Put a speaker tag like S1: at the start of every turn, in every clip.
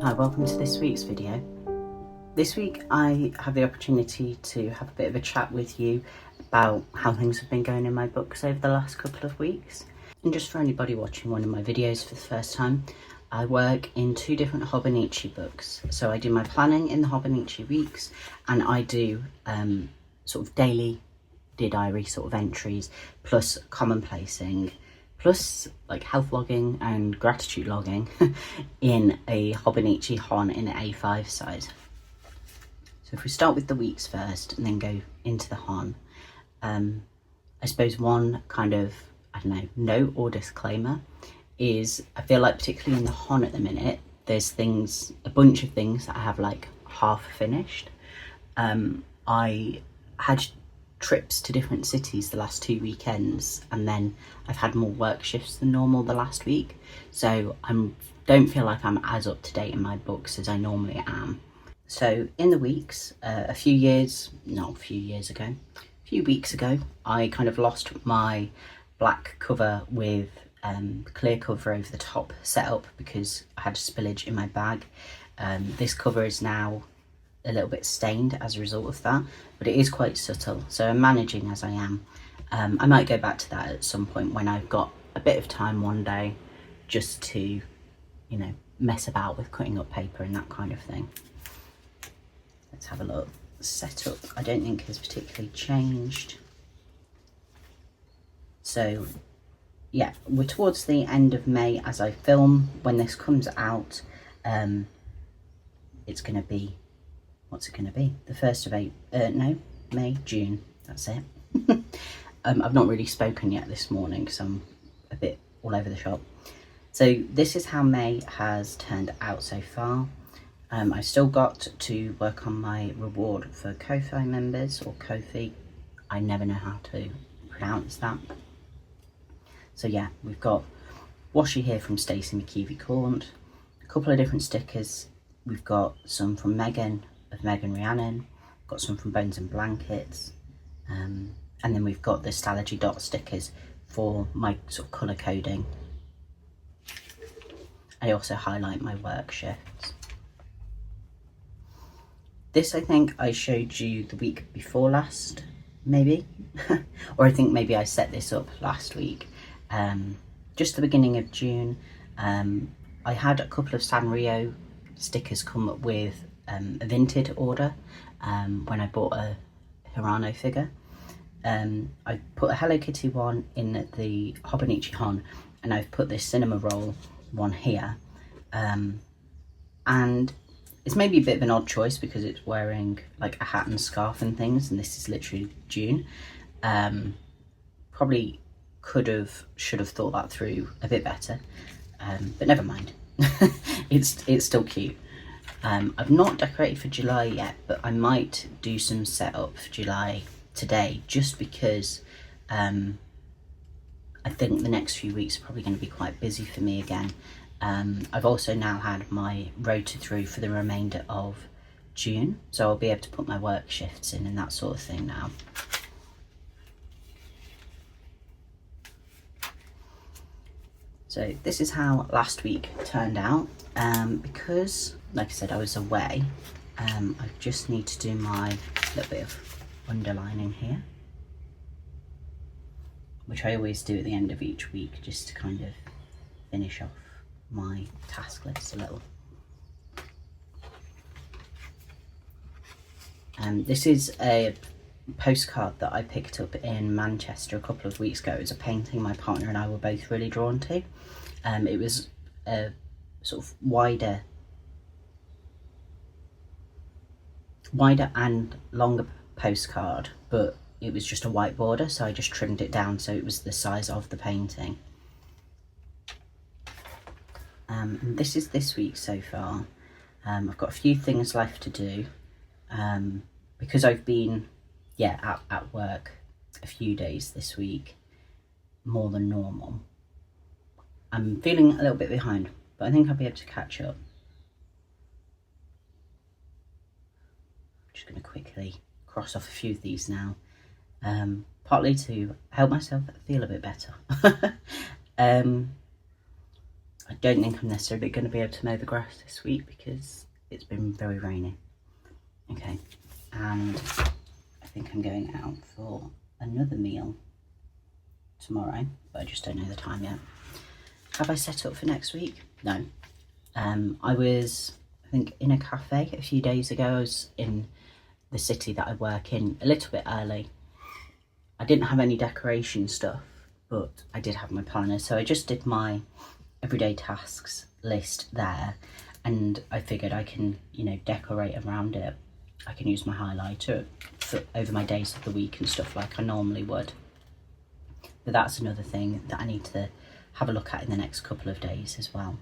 S1: Hi, welcome to this week's video. This week I have the opportunity to have a bit of a chat with you about how things have been going in my books over the last couple of weeks. And just for anybody watching one of my videos for the first time, I work in two different Hobonichi books. So I do my planning in the Hobonichi weeks, and I do sort of daily Dear Diary sort of entries, plus commonplacing, plus like health logging and gratitude logging in a Hobonichi Hon in the A5 size. So if we start with the weeks first and then go into the Hon, I suppose one kind of, note or disclaimer is I feel like particularly in the Hon at the minute, there's a bunch of things that I have like half finished. I had trips to different cities the last 2 weekends, and then I've had more work shifts than normal the last week, so I don't feel like I'm as up to date in my books as I normally am. So in the weeks, a few weeks ago, I kind of lost my black cover with clear cover over the top setup because I had spillage in my bag. This cover is now a little bit stained as a result of that, but it is quite subtle, so I'm managing as I am. I might go back to that at some point when I've got a bit of time one day, just to, mess about with cutting up paper and that kind of thing. Let's have a look. Setup, I don't think has particularly changed. So yeah, we're towards the end of May as I film. When this comes out, it's going to be, what's it going to be? The 1st of May, June, that's it. I've not really spoken yet this morning, so I'm a bit all over the shop. So this is how May has turned out so far. I've still got to work on my reward for Ko-fi members, or Ko-fi. I never know how to pronounce that. So yeah, we've got washi here from Stacey McKeevy Corn, a couple of different stickers. We've got some from Megan of Megan Rhiannon, got some from Bones and Blankets, and then we've got the Stalogy dot stickers for my sort of colour coding. I also highlight my work shifts. This I think I showed you the week before last, maybe, or I think maybe I set this up last week. Just the beginning of June, I had a couple of Sanrio stickers come up with a Vinted order when I bought a Hirano figure. I put a Hello Kitty one in the Hobonichi Hon, and I've put this cinema roll one here, and it's maybe a bit of an odd choice because it's wearing like a hat and scarf and things, and this is literally June. Probably should have thought that through a bit better, but never mind. it's still cute. I've not decorated for July yet, but I might do some setup for July today, just because I think the next few weeks are probably going to be quite busy for me again. I've also now had my rota through for the remainder of June, so I'll be able to put my work shifts in and that sort of thing now. So this is how last week turned out. Because, like I said, I was away, I just need to do my little bit of underlining here, which I always do at the end of each week, just to kind of finish off my task list a little. This is a postcard that I picked up in Manchester a couple of weeks ago. It was a painting my partner and I were both really drawn to. It was a sort of wider and longer postcard, but it was just a white border, so I just trimmed it down so it was the size of the painting. And this is this week so far. I've got a few things left to do, because I've been at work a few days this week, more than normal. I'm feeling a little bit behind, but I think I'll be able to catch up. Just going to quickly cross off a few of these now, partly to help myself feel a bit better. I don't think I'm necessarily going to be able to mow the grass this week because it's been very rainy. Okay, and I think I'm going out for another meal tomorrow, but I just don't know the time yet. Have I set up for next week? No. I was, I think, in a cafe a few days ago. I was in the city that I work in a little bit early. I didn't have any decoration stuff, but I did have my planner, so I just did my everyday tasks list there, and I figured I can, you know, decorate around it. I can use my highlighter over my days of the week and stuff like I normally would. But that's another thing that I need to have a look at in the next couple of days as well.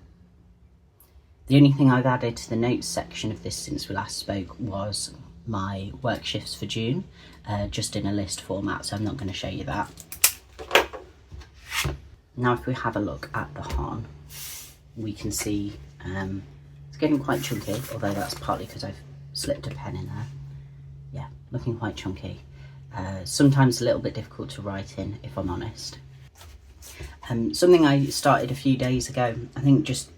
S1: The only thing I've added to the notes section of this since we last spoke was my work shifts for June, just in a list format, so I'm not going to show you that. Now if we have a look at the Hon, we can see it's getting quite chunky, although that's partly because I've slipped a pen in there. Yeah, looking quite chunky. Sometimes a little bit difficult to write in, if I'm honest. Something I started a few days ago, I think, just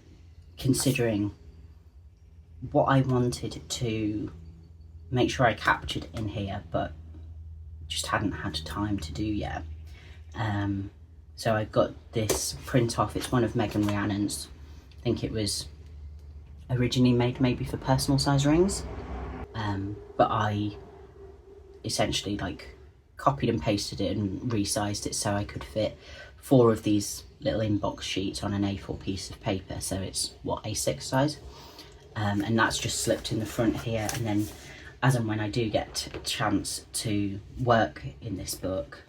S1: considering what I wanted to make sure I captured in here, but just hadn't had time to do yet. So I've got this print off. It's one of Megan Rhiannon's. I think it was originally made maybe for personal size rings, but I essentially like copied and pasted it and resized it so I could fit 4 of these little inbox sheets on an A4 piece of paper. So it's what, A6 size, and that's just slipped in the front here. And then as and when I do get a chance to work in this book,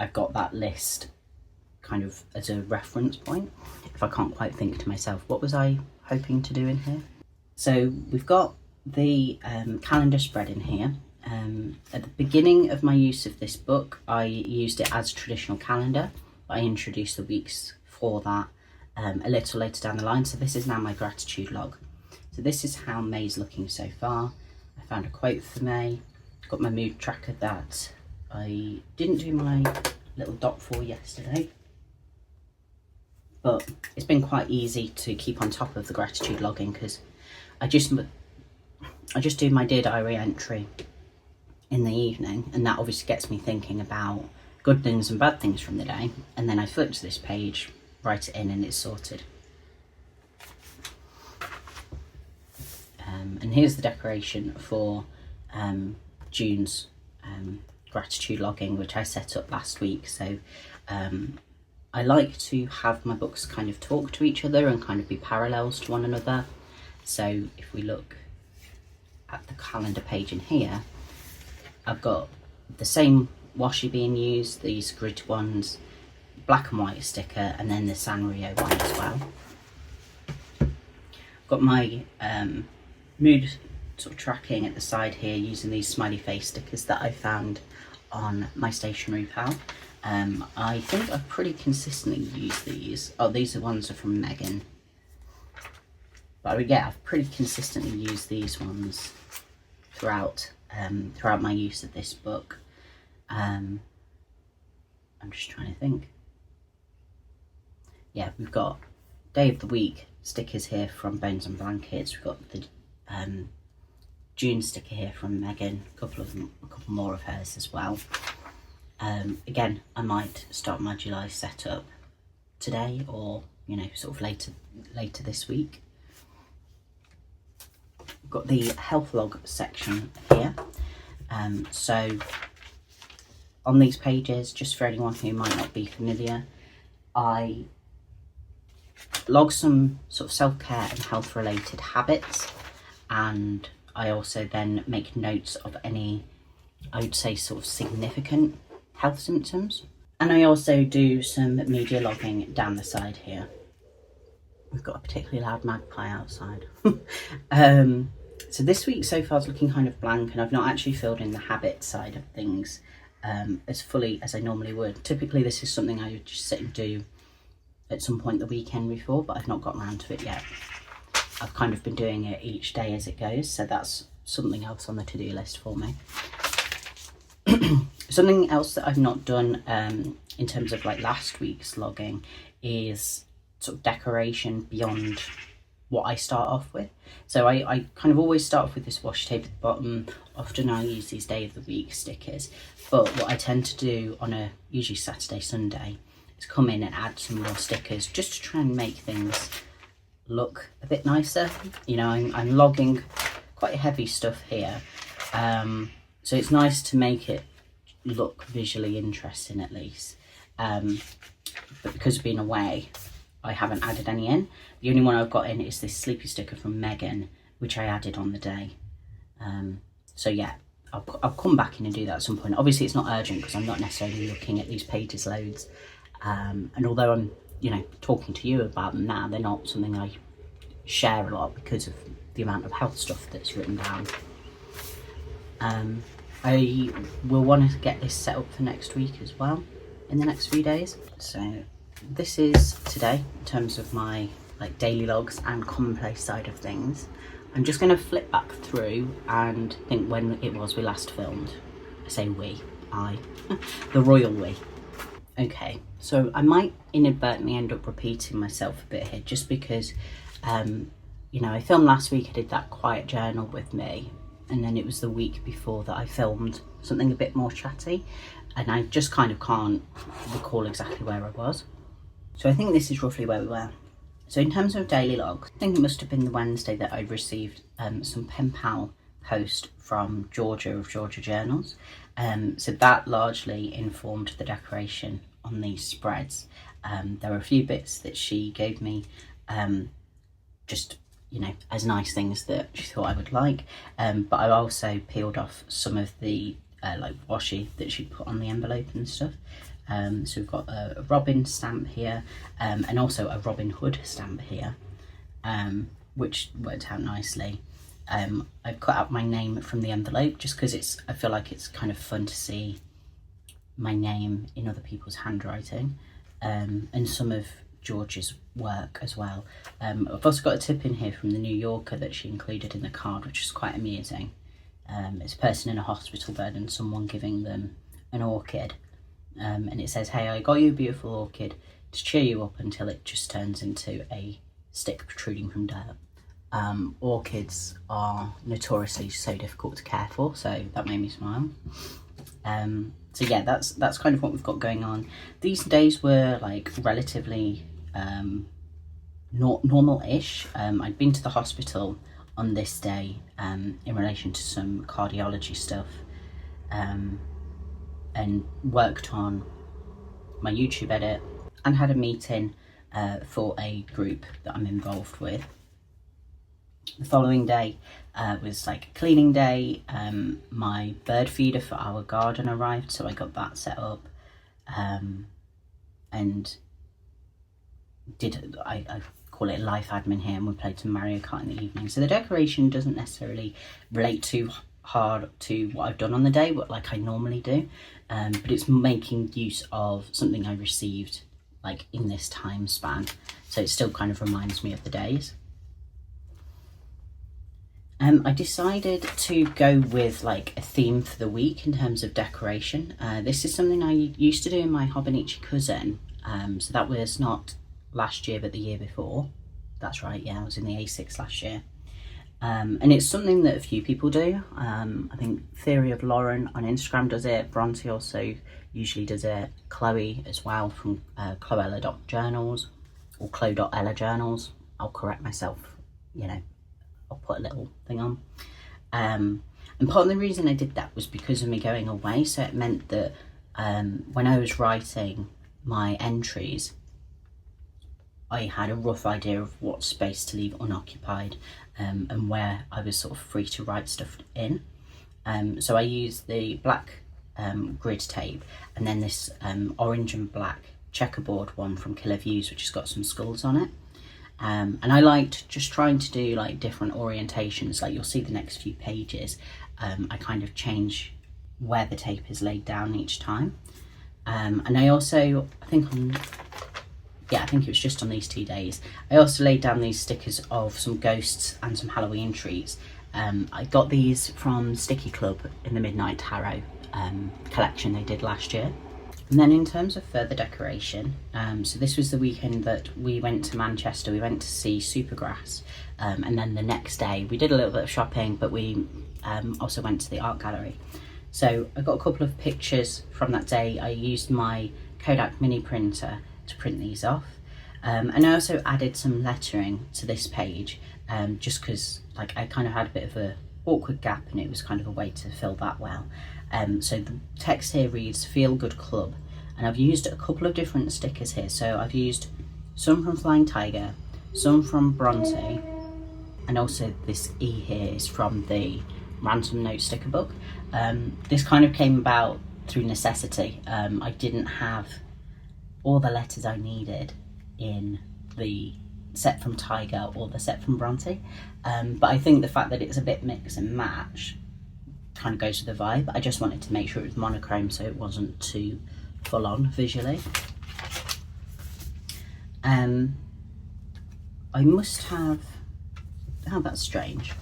S1: I've got that list kind of as a reference point if I can't quite think to myself, what was I hoping to do in here? So we've got the calendar spread in here. At the beginning of my use of this book, I used it as traditional calendar, but I introduced the weeks for that a little later down the line. So this is now my gratitude log. So this is how May's looking so far. I found a quote for May, got my mood tracker that I didn't do my little dot for yesterday, but it's been quite easy to keep on top of the gratitude logging because I just do my Dear Diary entry in the evening, and that obviously gets me thinking about good things and bad things from the day, and then I flip to this page, write it in, and it's sorted. And here's the decoration for June's gratitude logging, which I set up last week. So I like to have my books kind of talk to each other and kind of be parallels to one another. So if we look at the calendar page in here, I've got the same washi being used, these grid ones, black and white sticker, and then the Sanrio one as well. Got my mood sort of tracking at the side here using these smiley face stickers that I found on my stationery pal. I think I've pretty consistently used these. Oh, these are ones from Megan. But yeah, I've pretty consistently used these ones throughout my use of this book. I'm just trying to think. Yeah, we've got day of the week stickers here from Bones and Blankets. We've got the June sticker here from Megan, a couple more of hers as well. Again, I might start my July setup today, or you know, sort of later this week. We've got the health log section here. So on these pages, just for anyone who might not be familiar, I log some sort of self-care and health related habits, and I also then make notes of any, I would say, sort of significant health symptoms. And I also do some media logging down the side here. We've got a particularly loud magpie outside. So this week so far is looking kind of blank, and I've not actually filled in the habit side of things as fully as I normally would. Typically this is something I would just sit and do at some point the weekend before, but I've not got around to it yet. I've kind of been doing it each day as it goes, so that's something else on the to-do list for me. Something else that I've not done in terms of like last week's logging is sort of decoration beyond what I start off with. So I kind of always start off with this washi tape at the bottom. Often I use these day of the week stickers, but what I tend to do on a usually Saturday, Sunday is come in and add some more stickers just to try and make things look a bit nicer. You know, I'm logging quite heavy stuff here, so it's nice to make it look visually interesting at least. But because of being away, I haven't added any in. The only one I've got in is this sleepy sticker from Megan, which I added on the day. So yeah, I'll come back in and do that at some point. Obviously it's not urgent because I'm not necessarily looking at these pages loads. And although I'm, you know, talking to you about them now, they're not something I share a lot because of the amount of health stuff that's written down. I will want to get this set up for next week as well in the next few days. So this is today in terms of my like daily logs and commonplace side of things. I'm just going to flip back through and think when it was we last filmed. I say we, I, the royal we. Okay, so I might inadvertently end up repeating myself a bit here just because, you know, I filmed last week, I did that quiet journal with me, and then it was the week before that I filmed something a bit more chatty, and I just kind of can't recall exactly where I was. So I think this is roughly where we were. So in terms of daily logs, I think it must have been the Wednesday that I received some pen pal post from Georgia of Georgia Journals. So that largely informed the decoration on these spreads. There were a few bits that she gave me just, you know, as nice things that she thought I would like. But I also peeled off some of the like washi that she put on the envelope and stuff. So we've got a Robin stamp here, and also a Robin Hood stamp here, which worked out nicely. I've cut out my name from the envelope just because I feel like it's kind of fun to see my name in other people's handwriting, and some of George's work as well. I've also got a tip in here from the New Yorker that she included in the card, which is quite amusing. It's a person in a hospital bed and someone giving them an orchid, and it says, "Hey, I got you a beautiful orchid to cheer you up until it just turns into a stick protruding from dirt." Orchids are notoriously so difficult to care for, so that made me smile. So yeah, that's kind of what we've got going on. These days were like relatively normal-ish. I'd been to the hospital on this day in relation to some cardiology stuff, and worked on my YouTube edit and had a meeting for a group that I'm involved with. The following day was like a cleaning day. My bird feeder for our garden arrived, so I got that set up, and I call it life admin here, and we played some Mario Kart in the evening. So the decoration doesn't necessarily relate too hard to what I've done on the day, what like I normally do, but it's making use of something I received like in this time span, so it still kind of reminds me of the days. I decided to go with like a theme for the week in terms of decoration. This is something I used to do in my Hobonichi Cousin, so that was not last year but the year before. That's right, yeah, I was in the A6 last year. And it's something that a few people do. I think Theory of Lauren on Instagram does it, Bronte also usually does it, Chloe as well from Chloella.journals or Chloe.ella journals. I'll correct myself, you know, I'll put a little thing on. And part of the reason I did that was because of me going away, so it meant that when I was writing my entries, I had a rough idea of what space to leave unoccupied, and where I was sort of free to write stuff in. So I used the black grid tape, and then this orange and black checkerboard one from Killer Views, which has got some skulls on it. And I liked just trying to do like different orientations, like you'll see the next few pages. I kind of change where the tape is laid down each time. And I also, I think it was just on these 2 days, I also laid down these stickers of some ghosts and some Halloween trees. I got these from Sticky Club in the Midnight Tarot collection they did last year. And then in terms of further decoration, so this was the weekend that we went to Manchester. We went to see Supergrass, and then the next day we did a little bit of shopping, but we also went to the art gallery. So I got a couple of pictures from that day. I used my Kodak mini printer to print these off, and I also added some lettering to this page, just because like I kind of had a bit of a awkward gap, and it was kind of a way to fill that well. So the text here reads Feel Good Club, and I've used a couple of different stickers here. So I've used some from Flying Tiger, some from Bronte, and also this E here is from the Ransom Note sticker book. This kind of came about through necessity. I didn't have all the letters I needed in the set from Tiger or the set from Bronte, but I think the fact that it's a bit mix and match kind of goes with the vibe. I just wanted to make sure it was monochrome so it wasn't too full on visually. I must have, oh that's strange.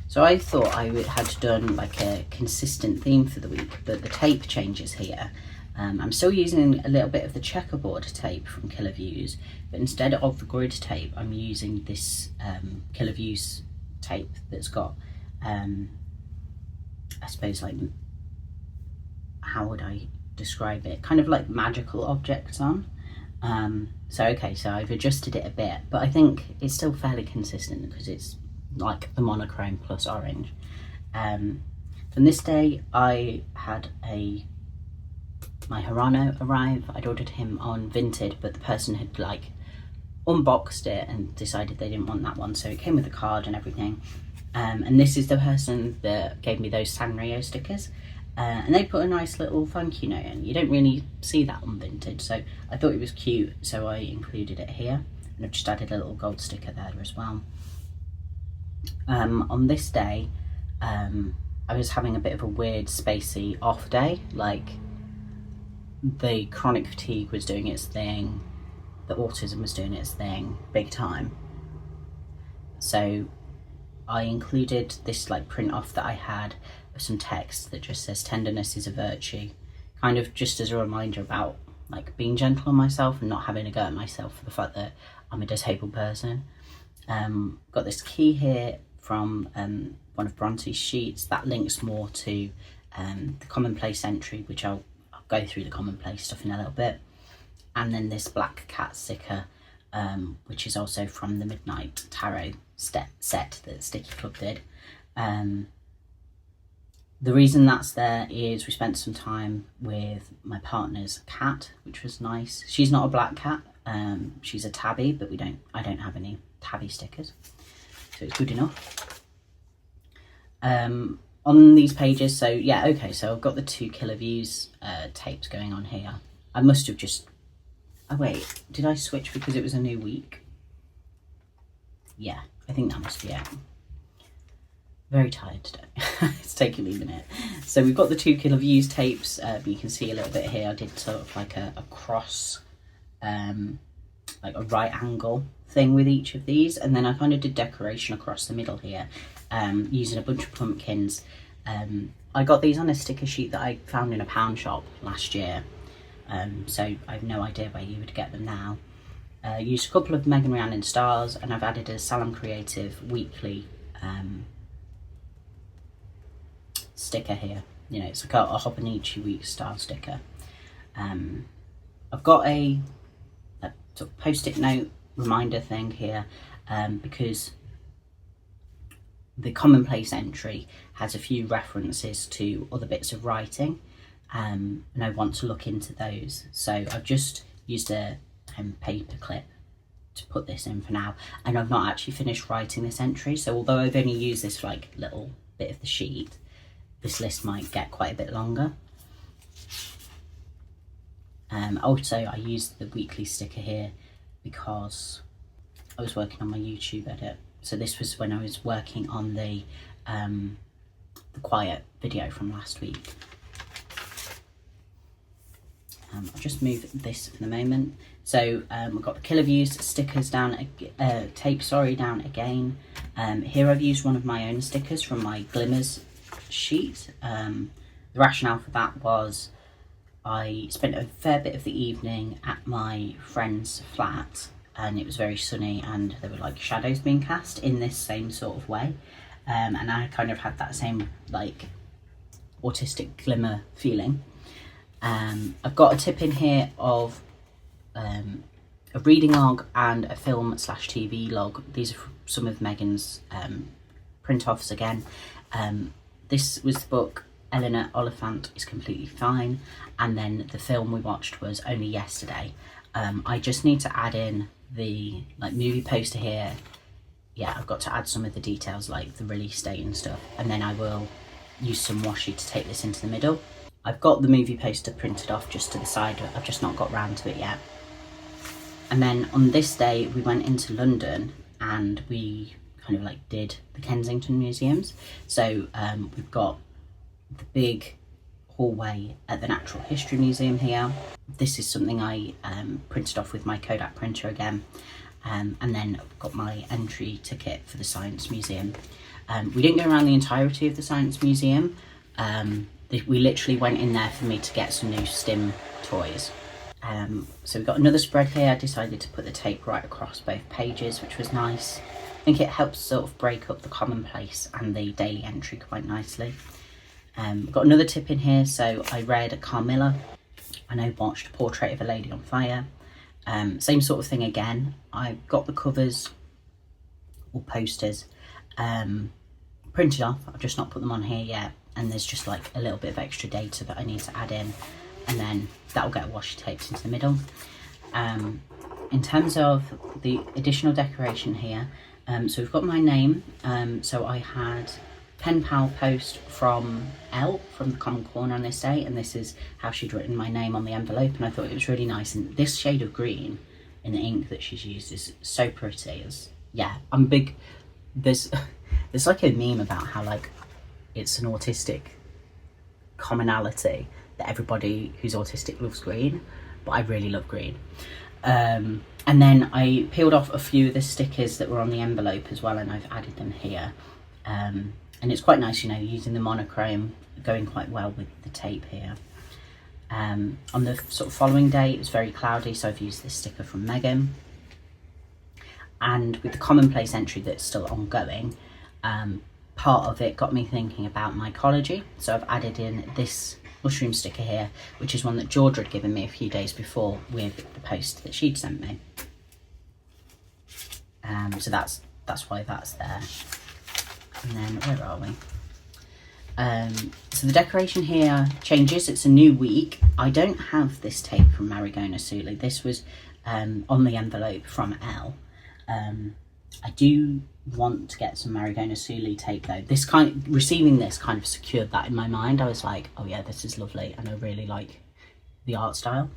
S1: So I thought I had done like a consistent theme for the week, but the tape changes here. I'm still using a little bit of the checkerboard tape from Killer Views, but instead of the grid tape I'm using this Killer Views tape that's got I suppose, like, how would I describe it? Kind of like magical objects on. So I've adjusted it a bit, but I think it's still fairly consistent because it's like the monochrome plus orange. And this day I had my Hirano arrive. I'd ordered him on Vinted, but the person had like unboxed it and decided they didn't want that one, so it came with a card and everything. And this is the person that gave me those Sanrio stickers, and they put a nice little thank you note in. You don't really see that on Vinted, so I thought it was cute, so I included it here, and I've just added a little gold sticker there as well. On this day, I was having a bit of a weird spacey off day, like the chronic fatigue was doing its thing, the autism was doing its thing big time. So I included this like print off that I had of some text that just says tenderness is a virtue, kind of just as a reminder about like being gentle on myself and not having a go at myself for the fact that I'm a disabled person. Got this key here from one of Bronte's sheets that links more to the Commonplace entry, which I'll go through the Commonplace stuff in a little bit, and then this black cat sticker, which is also from the Midnight Tarot set that Sticky Club did. The reason that's there is we spent some time with my partner's cat, which was nice. She's not a black cat, she's a tabby, but I don't have any tabby stickers, so it's good enough. On these pages, so I've got the 2 Killer Views tapes going on here. I must have just, oh wait, did I switch because it was a new week? Yeah, I think that must be it. Very tired today. It's taking me a minute. So we've got the 2 Killer Views tapes. You can see a little bit here. I did sort of like a cross, like a right angle thing with each of these, and then I kind of did decoration across the middle here, using a bunch of pumpkins. I got these on a sticker sheet that I found in a pound shop last year, so I have no idea where you would get them now. Used a couple of Megan Rhiannon stars, and I've added a Salem Creative weekly sticker here. You know, it's like a Hobonichi week star sticker. I've got a sort of post-it note reminder thing here, because the Commonplace entry has a few references to other bits of writing, and I want to look into those. So I've just used a paper clip to put this in for now, and I've not actually finished writing this entry, so although I've only used this like little bit of the sheet, this list might get quite a bit longer. Also, I used the weekly sticker here because I was working on my YouTube edit. So this was when I was working on the quiet video from last week. I'll just move this for the moment. So we've got the Killer Views stickers down, tape down again. Here I've used one of my own stickers from my Glimmers sheet. The rationale for that was I spent a fair bit of the evening at my friend's flat, and it was very sunny, and there were like shadows being cast in this same sort of way, and I kind of had that same like autistic glimmer feeling. I've got a tip in here of a reading log and a film/TV log. These are some of Megan's print-offs again. This was the book Eleanor Oliphant is Completely Fine, and then the film we watched was Only Yesterday. I just need to add in the like movie poster here. Yeah, I've got to add some of the details like the release date and stuff, and then I will use some washi to take this into the middle. I've got the movie poster printed off just to the side, I've just not got round to it yet. And then on this day we went into London and we kind of like did the Kensington museums. So we've got the big hallway at the Natural History Museum here. This is something I printed off with my Kodak printer again. And then I've got my entry ticket for the Science Museum. We didn't go around the entirety of the Science Museum. We literally went in there for me to get some new STEM toys. So we've got another spread here. I decided to put the tape right across both pages, which was nice. I think it helps sort of break up the commonplace and the daily entry quite nicely. Got another tip in here. So I read Carmilla and I watched Portrait of a Lady on Fire. Same sort of thing again. I've got the covers or posters printed off. I've just not put them on here yet. And there's just like a little bit of extra data that I need to add in, and then that'll get washi taped into the middle. In terms of the additional decoration here, so we've got my name. So I had pen pal post from Elle from the Common Corner on this day, and this is how she'd written my name on the envelope, and I thought it was really nice. And this shade of green in the ink that she's used is so pretty. Yeah, I'm big. There's like a meme about how like it's an autistic commonality that everybody who's autistic loves green, but I really love green. And then I peeled off a few of the stickers that were on the envelope as well, and I've added them here. And it's quite nice, you know, using the monochrome going quite well with the tape here. On the sort of following day, it was very cloudy, so I've used this sticker from Megan. And with the Commonplace entry that's still ongoing, part of it got me thinking about my ecology, so I've added in this mushroom sticker here, which is one that Georgia had given me a few days before with the post that she'd sent me. So that's why that's there. And then where are we? So the decoration here changes. It's a new week. I don't have this tape from Marigona Suli. This was on the envelope from Elle. I do want to get some Marigona Suli tape though. Receiving this kind of secured that in my mind. I was like, oh yeah, this is lovely, and I really like the art style.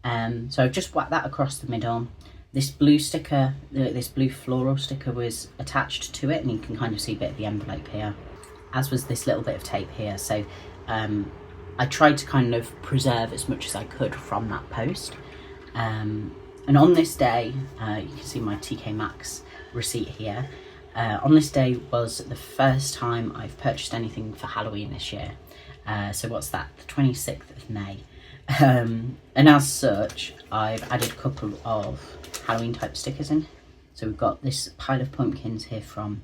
S1: So I've just whacked that across the middle. This blue sticker, this blue floral sticker was attached to it, and you can kind of see a bit of the envelope here, as was this little bit of tape here. So I tried to kind of preserve as much as I could from that post. And on this day, you can see my TK Maxx receipt here. On this day was the first time I've purchased anything for Halloween this year. So what's that? The 26th of May. And as such, I've added a couple of Halloween type stickers in. So we've got this pile of pumpkins here from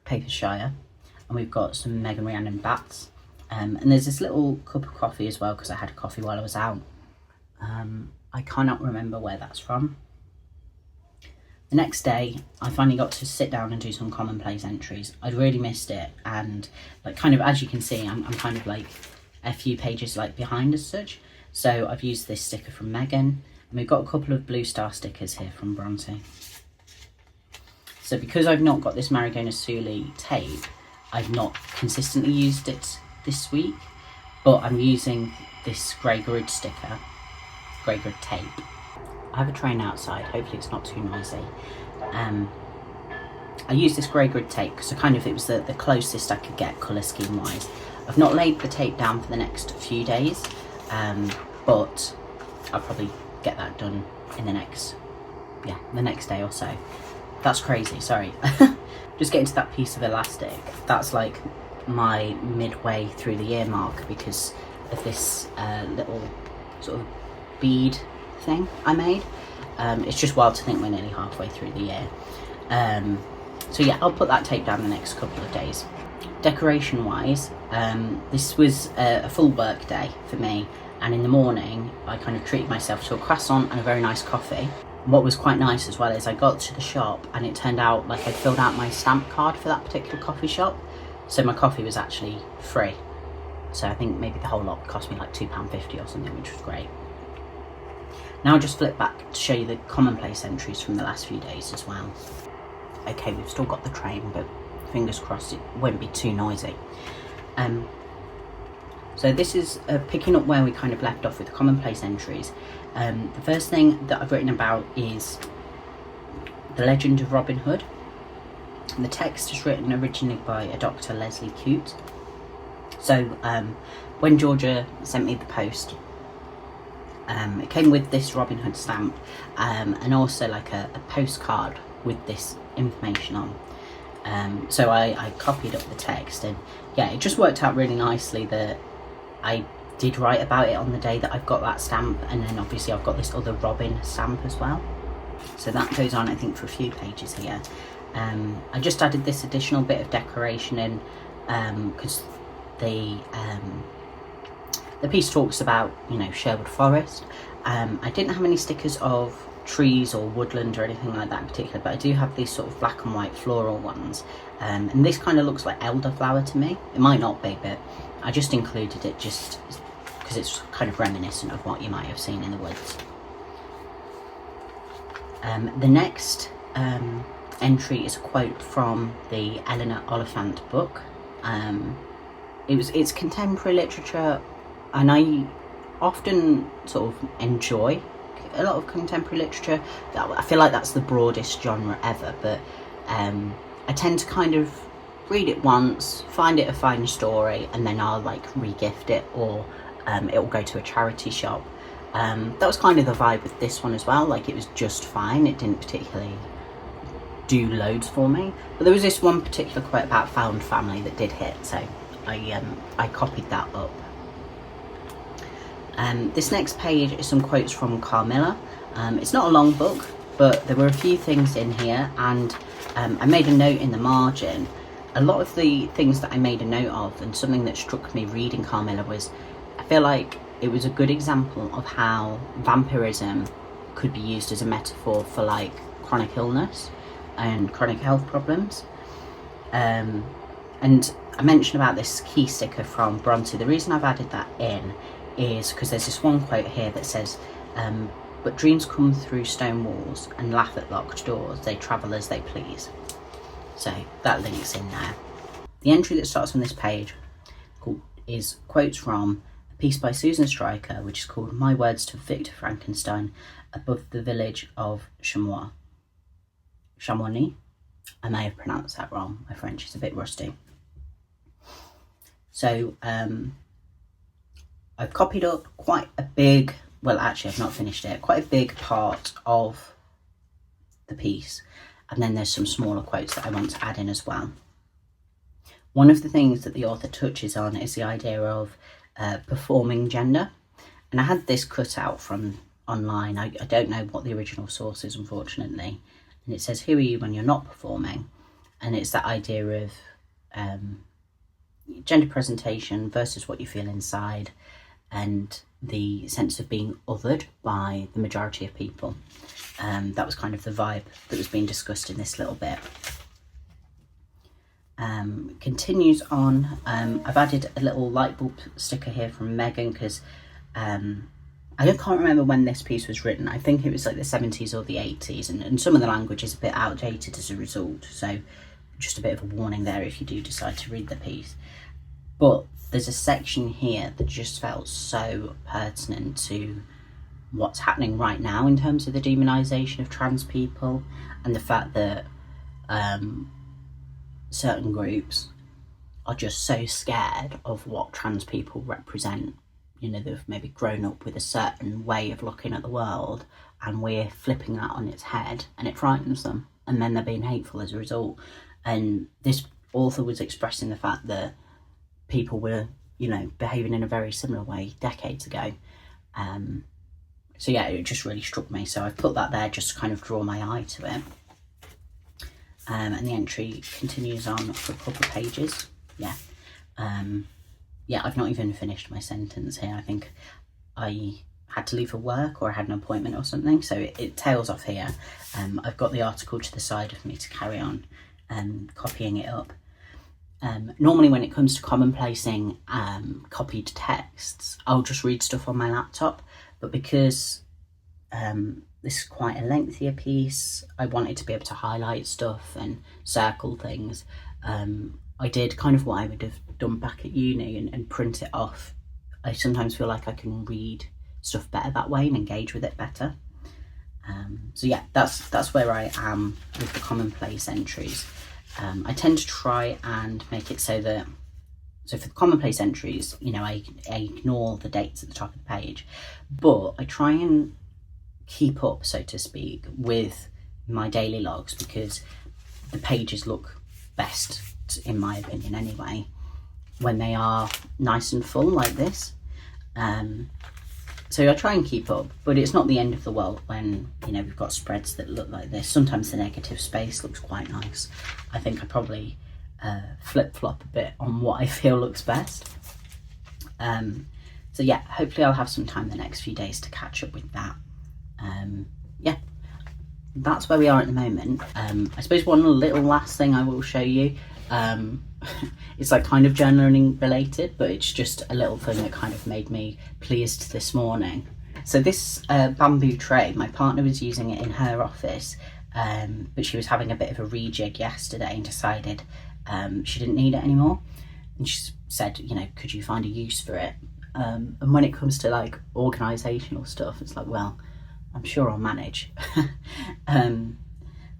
S1: Papershire, and we've got some Megan Rhiannon bats. And there's this little cup of coffee as well, because I had a coffee while I was out. I cannot remember where that's from. The next day, I finally got to sit down and do some Commonplace entries. I'd really missed it, and like kind of, as you can see, I'm kind of like a few pages like behind as such. So I've used this sticker from Megan, and we've got a couple of blue star stickers here from Bronte. So because I've not got this Marigona Suli tape, I've not consistently used it this week, but I'm using this grey grid sticker, grey grid tape. I have a train outside, hopefully it's not too noisy. I used this grey grid tape because it was the closest I could get colour scheme wise. I've not laid the tape down for the next few days, but I'll probably get that done in the next day or so. That's crazy, sorry. Just getting to that piece of elastic, that's like my midway through the year mark because of this little sort of bead thing I made. It's just wild to think we're nearly halfway through the year. So yeah, I'll put that tape down the next couple of days. Decoration wise, this was a full work day for me, and in the morning I kind of treated myself to a croissant and a very nice coffee. What was quite nice as well is I got to the shop and it turned out like I'd filled out my stamp card for that particular coffee shop, so my coffee was actually free. So I think maybe the whole lot cost me like £2.50 or something, which was great. Now I'll just flip back to show you the Commonplace entries from the last few days as well. Okay, we've still got the train, but fingers crossed it won't be too noisy. So this is picking up where we kind of left off with the Commonplace entries. The first thing that I've written about is the legend of Robin Hood. The text is written originally by a Dr. Leslie Coote. So when Georgia sent me the post, it came with this Robin Hood stamp and also like a postcard with this information on. So I copied up the text, and yeah, it just worked out really nicely that I did write about it on the day that I've got that stamp, and then obviously I've got this other Robin stamp as well. So that goes on, I think, for a few pages here. I just added this additional bit of decoration in because the piece talks about, you know, Sherwood Forest. I didn't have any stickers of trees or woodland or anything like that in particular, but I do have these sort of black and white floral ones, and this kind of looks like elderflower to me. It might not be, but I just included it just because it's kind of reminiscent of what you might have seen in the woods. The next entry is a quote from the Eleanor Oliphant book. It's contemporary literature, and I often sort of enjoy a lot of contemporary literature. I feel like that's the broadest genre ever, but I tend to kind of read it once, find it a fine story, and then I'll like re-gift it, or it'll go to a charity shop. That was kind of the vibe with this one as well. Like, it was just fine, it didn't particularly do loads for me, but there was this one particular quote about found family that did hit, so I copied that up. This next page is some quotes from Carmilla. It's not a long book, but there were a few things in here, and I made a note in the margin. A lot of the things that I made a note of, and something that struck me reading Carmilla, was I feel like it was a good example of how vampirism could be used as a metaphor for like chronic illness and chronic health problems. And I mentioned about this key sticker from Bronte. The reason I've added that in is because there's this one quote here that says, but dreams come through stone walls and laugh at locked doors, they travel as they please. So that links in there. The entry that starts on this page is quotes from a piece by Susan Stryker, which is called My Words to Victor Frankenstein Above the Village of Chamois. Chamonix? I may have pronounced that wrong, my French is a bit rusty. So I've copied up quite a big, well actually I've not finished it, quite a big part of the piece, and then there's some smaller quotes that I want to add in as well. One of the things that the author touches on is the idea of performing gender, and I had this cut out from online. I don't know what the original source is, unfortunately, and it says, who are you when you're not performing? And it's that idea of gender presentation versus what you feel inside, and the sense of being othered by the majority of people. That was kind of the vibe that was being discussed in this little bit. Continues on. I've added a little light bulb sticker here from Megan, because I can't remember when this piece was written. I think it was like the 70s or the 80s, and some of the language is a bit outdated as a result, so just a bit of a warning there if you do decide to read the piece. But there's a section here that just felt so pertinent to what's happening right now in terms of the demonisation of trans people, and the fact that certain groups are just so scared of what trans people represent. You know, they've maybe grown up with a certain way of looking at the world, and we're flipping that on its head, and it frightens them, and then they're being hateful as a result. And this author was expressing the fact that people were, you know, behaving in a very similar way decades ago. So yeah, it just really struck me. So I've put that there just to kind of draw my eye to it. And the entry continues on for a couple of pages. Yeah. Yeah, I've not even finished my sentence here. I think I had to leave for work, or I had an appointment or something, so it tails off here. I've got the article to the side of me to carry on copying it up. Normally when it comes to commonplacing copied texts, I'll just read stuff on my laptop, but because this is quite a lengthier piece, I wanted to be able to highlight stuff and circle things. I did kind of what I would have done back at uni and print it off. I sometimes feel like I can read stuff better that way and engage with it better. So yeah, that's where I am with the commonplace entries. I tend to try and make it so that, so for the commonplace entries, you know, I ignore the dates at the top of the page, but I try and keep up, so to speak, with my daily logs, because the pages look best, in my opinion anyway, when they are nice and full like this. So I try and keep up, but it's not the end of the world when, you know, we've got spreads that look like this. Sometimes the negative space looks quite nice. I think I probably flip-flop a bit on what I feel looks best. So yeah, hopefully I'll have some time the next few days to catch up with that. Yeah, that's where we are at the moment. I suppose one little last thing I will show you, it's like kind of journaling related, but it's just a little thing that kind of made me pleased this morning. So this bamboo tray, my partner was using it in her office, but she was having a bit of a rejig yesterday and decided she didn't need it anymore. And she said, you know, could you find a use for it? And when it comes to like organisational stuff, it's like, well, I'm sure I'll manage.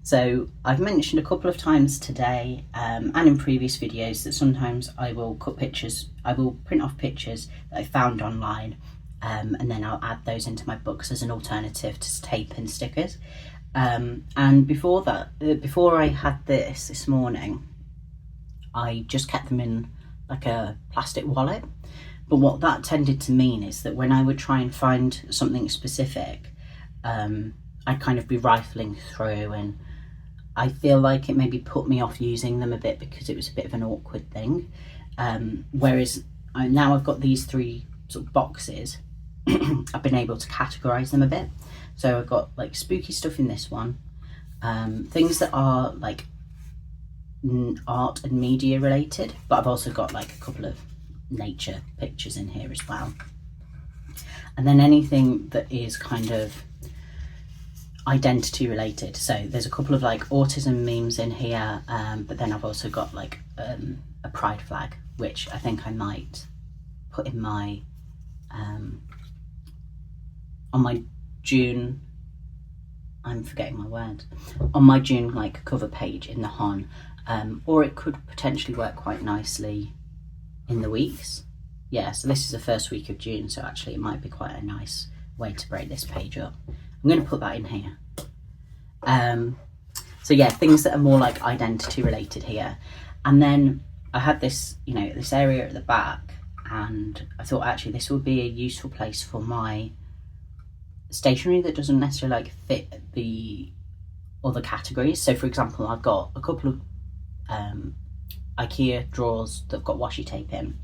S1: So I've mentioned a couple of times today and in previous videos that sometimes I will cut pictures, I will print off pictures that I found online, and then I'll add those into my books as an alternative to tape and stickers. And before that, before I had this morning, I just kept them in like a plastic wallet. But what that tended to mean is that when I would try and find something specific, I'd kind of be rifling through, and I feel like it maybe put me off using them a bit because it was a bit of an awkward thing. Whereas now I've got these three sort of boxes, I've been able to categorise them a bit. So I've got like spooky stuff in this one, things that are like art and media related, but I've also got like a couple of nature pictures in here as well. And then anything that is kind of identity related. So there's a couple of like autism memes in here, but then I've also got like a pride flag, which I think I might put in my on my June, I'm forgetting my word, on my June like cover page in the Hon, or it could potentially work quite nicely in the weeks. Yeah, so this is the first week of June, so actually it might be quite a nice way to break this page up. I'm going to put that in here. So yeah, things that are more like identity related here. And then I had this, you know, this area at the back, and I thought actually this would be a useful place for my stationery that doesn't necessarily like fit the other categories. So for example, I've got a couple of IKEA drawers that have got washi tape in,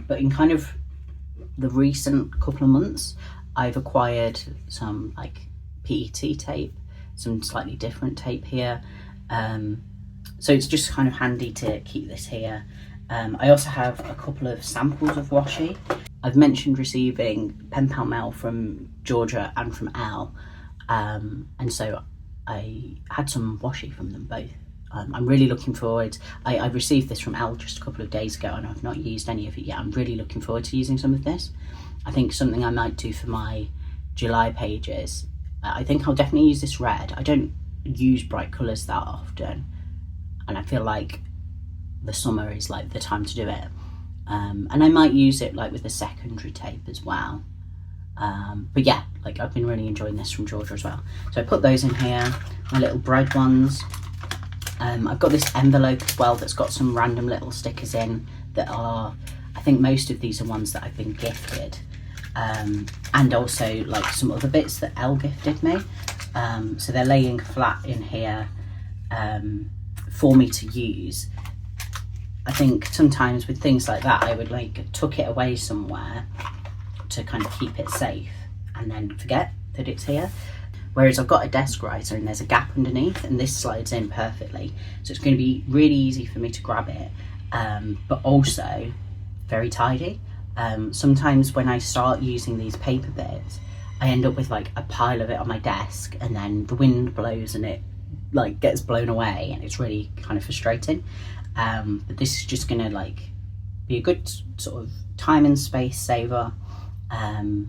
S1: but in kind of the recent couple of months, I've acquired some like PET tape, some slightly different tape here. So it's just kind of handy to keep this here. I also have a couple of samples of washi. I've mentioned receiving pen pal mail from Georgia and from Elle, and so I had some washi from them both. I'm really looking forward. I received this from Elle just a couple of days ago and I've not used any of it yet. I'm really looking forward to using some of this. I think something I might do for my July pages, I think I'll definitely use this red. I don't use bright colours that often, and I feel like the summer is like the time to do it. And I might use it like with the secondary tape as well. But yeah, like I've been really enjoying this from Georgia as well. So I put those in here, my little bread ones. I've got this envelope as well that's got some random little stickers in that are, I think most of these are ones that I've been gifted. and also like some other bits that Elle gifted me. So they're laying flat in here for me to use. I think sometimes with things like that I would like tuck it away somewhere to kind of keep it safe and then forget that it's here. Whereas I've got a desk riser and there's a gap underneath and this slides in perfectly. So it's going to be really easy for me to grab it, but also very tidy. Sometimes when I start using these paper bits, I end up with like a pile of it on my desk and then the wind blows and it like gets blown away and it's really kind of frustrating. But this is just gonna like be a good sort of time and space saver, and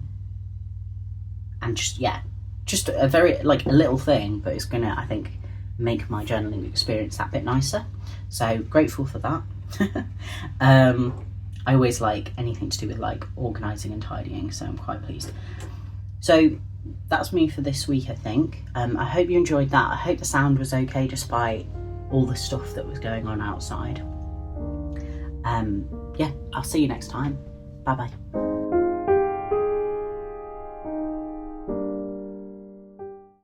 S1: just a very like a little thing, but it's gonna, I think, make my journaling experience that bit nicer. So grateful for that. I always like anything to do with like organising and tidying, so I'm quite pleased. So that's me for this week, I think. I hope you enjoyed that. I hope the sound was okay despite all the stuff that was going on outside. Yeah, I'll see you next time. Bye bye.